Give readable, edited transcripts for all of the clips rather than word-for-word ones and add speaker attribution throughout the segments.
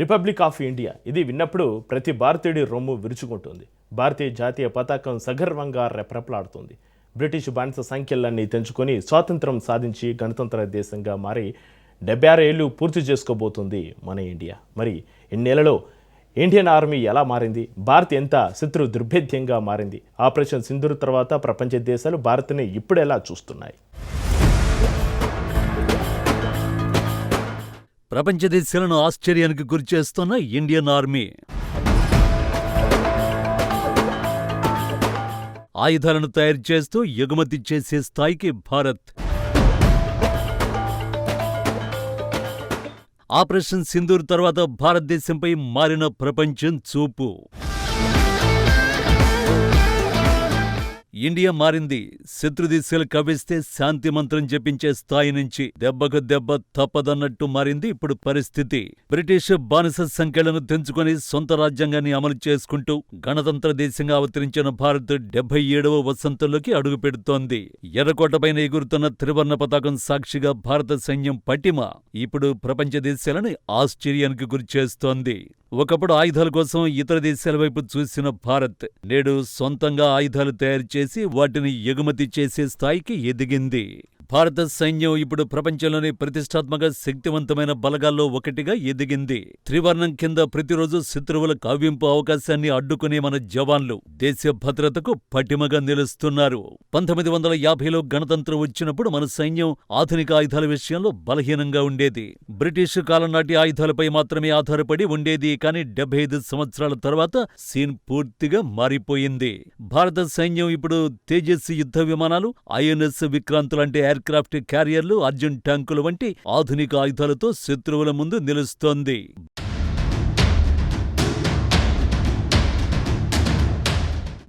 Speaker 1: Republic of India ఇది విన్నప్పుడు ప్రతి భారతీయుడి రొమ్ము విరుచుకుంటుంది. భారతీయ జాతీయ పతాకం సగర్వంగా రెపరెపలాడుతుంది. బ్రిటిష్ బానిస సంఖ్యలన్నీ తెంచుకొని స్వాతంత్రం సాధించి గణతంత్ర దేశంగా మారి 76 ఏళ్ళు పూర్తి చేసుకోబోతుంది మన ఇండియా. మరి ఇన్నేళ్లలో ఇండియన్ ఆర్మీ ఎలా మారింది? భారత్ ఎంత శత్రు దుర్భేద్యంగా మారింది? ఆపరేషన్ సింధూర్ తర్వాత ప్రపంచ దేశాలు భారత్ని ఇప్పుడెలా చూస్తున్నాయి?
Speaker 2: ప్రపంచ దేశాలను ఆశ్చర్యానికి గురిచేస్తున్న ఇండియన్ ఆర్మీ. ఆయుధాలను తయారు చేస్తూ ఎగుమతి చేసే స్థాయికి భారత్. ఆపరేషన్ సింధూర్ తర్వాత భారతదేశంపై మారిన ప్రపంచం చూపు. ఇండియా మారింది. శత్రుదేశాలు కవ్విస్తే శాంతి మంత్రం జపించే స్థాయి నుంచి దెబ్బకు దెబ్బ తప్పదన్నట్టు మారింది ఇప్పుడు పరిస్థితి. బ్రిటిష్ బానిస సంఖ్యలను తెంచుకొని సొంత రాజ్యాంగాన్ని అమలు చేసుకుంటూ గణతంత్ర దేశంగా అవతరించిన భారత్ 77వ వసంతంలోకి అడుగు పెడుతోంది. ఎర్రకోటపైన ఎగురుతున్న త్రివర్ణ పతాకం సాక్షిగా భారత సైన్యం పటిమ ఇప్పుడు ప్రపంచ దేశాలను ఆశ్చర్యానికి గురిచేస్తోంది. ఒకప్పుడు ఆయుధాల కోసం ఇతర దేశాల వైపు చూసిన భారత్ నేడు సొంతంగా ఆయుధాలు తయారు చేసి వాటిని ఎగుమతి చేసే స్థాయికి ఎదిగింది. భారత సైన్యం ఇప్పుడు ప్రపంచంలోని ప్రతిష్టాత్మక శక్తివంతమైన బలగాల్లో ఒకటిగా ఎదిగింది. త్రివర్ణం కింద ప్రతిరోజు శత్రువుల కావ్వింపు అవకాశాన్ని అడ్డుకునే మన జవాన్లు దేశ భద్రతకు పటిమగా నిలుస్తున్నారు. 1950లో గణతంత్రం వచ్చినప్పుడు మన సైన్యం ఆధునిక ఆయుధాల విషయంలో బలహీనంగా ఉండేది. బ్రిటిష్ కాలం నాటి ఆయుధాలపై మాత్రమే ఆధారపడి ఉండేది. కానీ 75 సంవత్సరాల తర్వాత సీన్ పూర్తిగా మారిపోయింది. భారత సైన్యం ఇప్పుడు తేజస్ యుద్ధ విమానాలు, ఐఎన్ఎస్ విక్రాంత్ లాంటి ఎయిర్క్రాఫ్ట్ క్యారియర్లు, అర్జున్ ట్యాంకులు వంటి ఆధునిక ఆయుధాలతో శత్రువుల ముందు నిలుస్తోంది.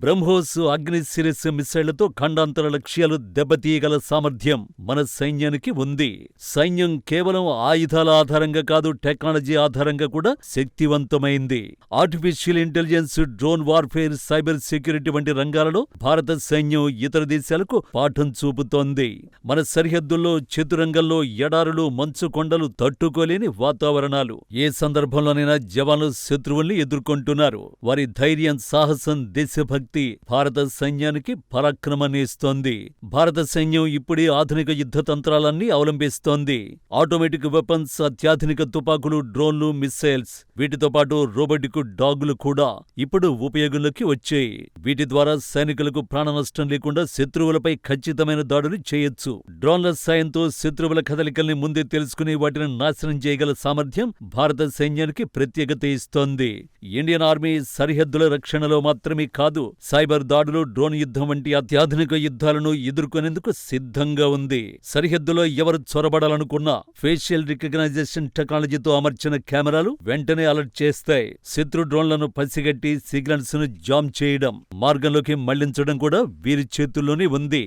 Speaker 2: బ్రహ్మోస్, అగ్నిశిరస్ మిసైళ్లతో ఖండాంతర లక్ష్యాలు దెబ్బతీయగల సామర్థ్యం మన సైన్యానికి ఉంది. సైన్యం కేవలం ఆయుధాల ఆధారంగా కాదు, టెక్నాలజీ ఆధారంగా కూడా శక్తివంతమైంది. Artificial intelligence, drone warfare, cyber security వంటి రంగాలలో భారత సైన్యం ఇతర దేశాలకు పాఠం చూపుతోంది. మన సరిహద్దుల్లో, చతురంగంలో ఎడారులు, మంచు కొండలు, తట్టుకోలేని వాతావరణాలు. ఏ సందర్భంలోనైనా జవాన్లు శత్రువుల్ని ఎదుర్కొంటున్నారు. వారి ధైర్యం, సాహసం, దేశభక్తి భారత సైన్యానికి పరాక్రమాన్నిస్తోంది. భారత సైన్యం ఇప్పుడే ఆధునిక యుద్ధ తంత్రాలన్నీ అవలంబిస్తోంది. ఆటోమేటిక్ వెపన్స్, అత్యాధునిక తుపాకులు, డ్రోన్లు, మిస్సైల్స్, వీటితో పాటు రోబోటిక్ డాగులు కూడా ఇప్పుడు ఉపయోగంలోకి వచ్చాయి. వీటి ద్వారా సైనికులకు ప్రాణనష్టం లేకుండా శత్రువులపై ఖచ్చితమైన దాడులు చేయొచ్చు. డ్రోన్ల సాయంతో శత్రువుల కదలికల్ని ముందే తెలుసుకుని వాటిని నాశనం చేయగల సామర్థ్యం భారత సైన్యానికి ప్రత్యేకత ఇస్తోంది. ఇండియన్ ఆర్మీ సరిహద్దుల రక్షణలో మాత్రమే కాదు, సైబర్ దాడులు, డ్రోన్ యుద్ధం వంటి అత్యాధునిక యుద్ధాలను ఎదుర్కొనేందుకు సిద్ధంగా ఉంది. సరిహద్దులో ఎవరు చొరబడాలనుకున్నా ఫేషియల్ రికగ్నైజేషన్ టెక్నాలజీతో అమర్చిన కెమెరాలు వెంటనే అలర్ట్ చేస్తాయి. శత్రు డ్రోన్లను పసిగట్టి సిగ్నల్స్ ను జామ్ చేయడం, మార్గంలోకి మళ్లించడం కూడా వీరి చేతుల్లోనే ఉంది.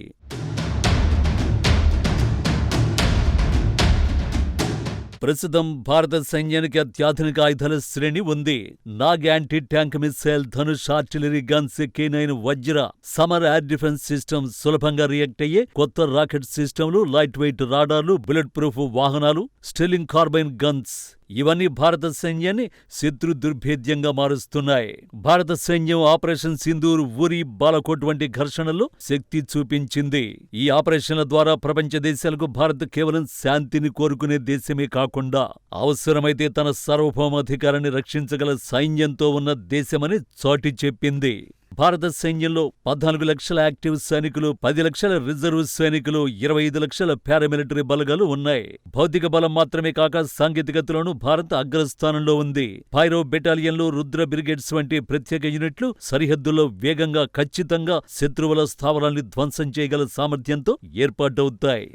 Speaker 2: ప్రస్తుతం భారత సైన్యానికి అత్యాధునిక ఆయుధాల శ్రేణి ఉంది. Nag anti tank missile, Dhanush artillery guns, K9 Vajra Samar air defence system, సులభంగా రియాక్ట్ అయ్యే కొత్త రాకెట్ సిస్టంలు, లైట్ వెయిట్ రాడార్లు, బుల్లెట్ ప్రూఫ్ వాహనాలు, స్టెర్లింగ్ కార్బైన్ గన్స్ ఇవన్నీ భారత సైన్యాన్ని శత్రు దుర్భేద్యంగా మారుస్తున్నాయి. భారత సైన్యం ఆపరేషన్ సింధూర్, ఉరి, బాలకోట్ వంటి ఘర్షణల్లో శక్తి చూపించింది. ఈ ఆపరేషన్ల ద్వారా ప్రపంచ దేశాలకు భారత్ కేవలం శాంతిని కోరుకునే దేశమే కాకుండా అవసరమైతే తన సార్వభౌమాధికారాన్ని రక్షించగల సైన్యంతో ఉన్న దేశమని చాటి చెప్పింది. భారత సైన్యంలో 14 లక్షల యాక్టివ్ సైనికులు, 10 లక్షల రిజర్వ్ సైనికులు, 25 లక్షల పారామిలిటరీ బలగాలు ఉన్నాయి. భౌతిక బలం మాత్రమే కాక సాంకేతికతలోనూ భారత్ అగ్రస్థానంలో ఉంది. పైరో బెటాలియన్లు, రుద్ర బ్రిగేడ్స్ వంటి ప్రత్యేక యూనిట్లు సరిహద్దుల్లో వేగంగా, ఖచ్చితంగా శత్రువుల స్థావరాల్ని ధ్వంసం చేయగల సామర్థ్యంతో ఏర్పాటవుతాయి.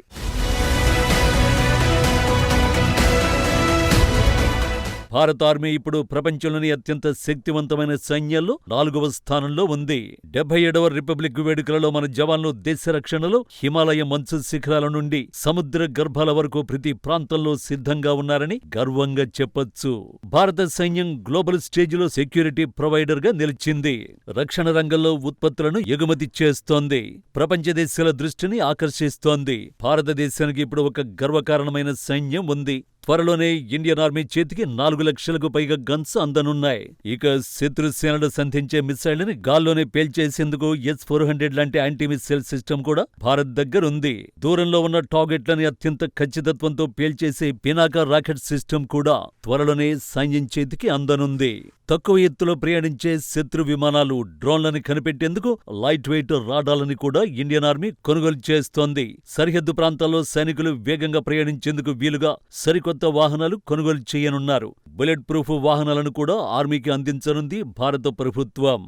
Speaker 2: భారత ఆర్మీ ఇప్పుడు ప్రపంచంలోని అత్యంత శక్తివంతమైన సైన్యాల్లో 4వ స్థానంలో ఉంది. 77వ రిపబ్లిక్ వేడుకలలో మన జవాన్లు దేశ రక్షణలో హిమాలయ మంచు శిఖరాల నుండి సముద్ర గర్భాల వరకు ప్రతి ప్రాంతంలో సిద్ధంగా ఉన్నారని గర్వంగా చెప్పొచ్చు. భారత సైన్యం గ్లోబల్ స్టేజిలో సెక్యూరిటీ ప్రొవైడర్ గా నిలిచింది. రక్షణ రంగంలో ఉత్పత్తులను ఎగుమతి చేస్తోంది. ప్రపంచ దేశాల దృష్టిని ఆకర్షిస్తోంది. భారతదేశానికి ఇప్పుడు ఒక గర్వకారణమైన సైన్యం ఉంది. త్వరలోనే ఇండియన్ ఆర్మీ చేతికి 4 లక్షలకు పైగా గన్స్ అందనున్నాయి. ఇక శత్రు సేనలు సంధించే మిసైళ్లని గాల్లోనే పేల్చేసేందుకు S-400 లాంటి యాంటీ మిసైల్ సిస్టమ్ కూడా భారత్ దగ్గరుంది. దూరంలో ఉన్న టార్గెట్లని అత్యంత ఖచ్చితత్వంతో పేల్చేసే పినాకా రాకెట్ సిస్టమ్ కూడా త్వరలోనే సైన్యం చేతికి అందనుంది. తక్కువ ఎత్తులో ప్రయాణించే శత్రు విమానాలు, డ్రోన్లని కనిపెట్టేందుకు లైట్ వెయిట్ రాడార్లని కూడా ఇండియన్ ఆర్మీ కొనుగోలు చేస్తోంది. సరిహద్దు ప్రాంతాల్లో సైనికులు వేగంగా ప్రయాణించేందుకు వీలుగా సరికొత్త వాహనాలు కొనుగోలు చేయనున్నారు. బుల్లెట్ ప్రూఫ్ వాహనాలను కూడా ఆర్మీకి అందించనుంది భారత ప్రభుత్వం.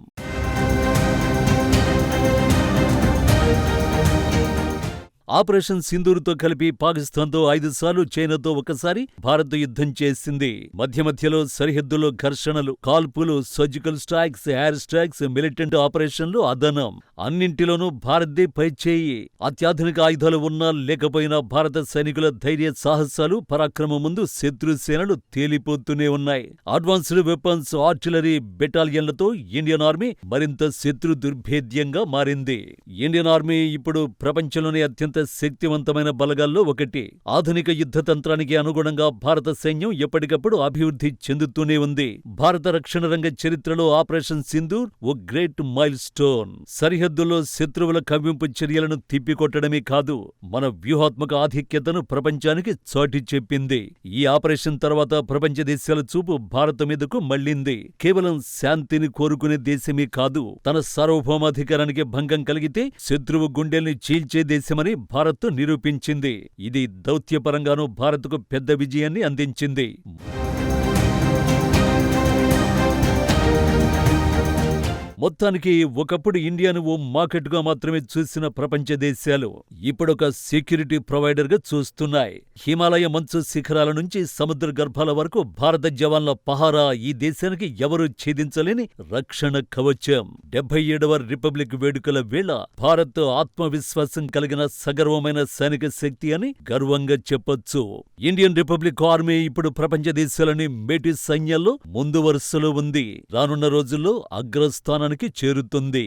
Speaker 2: ఆపరేషన్ సింధూర్తో కలిపి పాకిస్తాన్తో 5 సార్లు, చైనాతో ఒకసారి భారత్ యుద్ధం చేసింది. మధ్యలో సరిహద్దులో ఘర్షణలు, కాల్పులు, surgical strikes, air strikes, militant ఆపరేషన్లు అదనం. అన్నింటిలోనూ భారత్దే పైచేయి. అత్యాధునిక ఆయుధాలు ఉన్నా లేకపోయినా భారత సైనికుల ధైర్య సాహసాలు, పరాక్రమం ముందు శత్రు సేనలు తేలిపోతూనే ఉన్నాయి. అడ్వాన్స్డ్ వెపన్స్, ఆర్టిలరీ బెటాలియన్లతో ఇండియన్ ఆర్మీ మరింత శత్రు దుర్భేద్యంగా మారింది. ఇండియన్ ఆర్మీ ఇప్పుడు ప్రపంచంలోనే అత్యంత శక్తివంతమైన బలగాల్లో ఒకటి. ఆధునిక యుద్ధ తంత్రానికి అనుగుణంగా భారత సైన్యం ఎప్పటికప్పుడు అభివృద్ధి చెందుతూనే ఉంది. భారత రక్షణ రంగ చరిత్రలో ఆపరేషన్ సింధూర్ ఓ గ్రేట్ మైల్ స్టోన్. సరిహద్దుల్లో శత్రువుల కవ్వింపు చర్యలను తిప్పికొట్టడమే కాదు, మన వ్యూహాత్మక ఆధిక్యతను ప్రపంచానికి చాటి చెప్పింది. ఈ ఆపరేషన్ తర్వాత ప్రపంచ దేశాల చూపు భారత మీదకు మళ్లింది. కేవలం శాంతిని కోరుకునే దేశమే కాదు, తన సార్వభౌమాధికారానికి భంగం కలిగితే శత్రువు గుండెల్ని చీల్చే దేశమని భారత్ నిరూపించింది. ఇది దౌత్యపరంగానూ భారత్కు పెద్ద విజయాన్ని అందించింది. మొత్తానికి ఒకప్పుడు ఇండియాను ఓ మార్కెట్గా మాత్రమే చూసిన ప్రపంచ దేశాలు ఇప్పుడొక సెక్యూరిటీ ప్రొవైడర్గా చూస్తున్నాయి. హిమాలయ మంచు శిఖరాల నుంచి సముద్ర గర్భాల వరకు భారత జవాన్ల పహారా ఈ దేశానికి ఎవరూ ఛేదించలేని రక్షణ కవచం. 77వ రిపబ్లిక్ వేడుకల వేళ భారత్ ఆత్మవిశ్వాసం కలిగిన సగర్వమైన సైనిక శక్తి అని గర్వంగా చెప్పొచ్చు. ఇండియన్ రిపబ్లిక్ ఆర్మీ ఇప్పుడు ప్రపంచ దేశాలని మేటి సైన్యాల్లో ముందు వరుసలో ఉంది. రానున్న రోజుల్లో అగ్రస్థానానికి చేరుతుంది.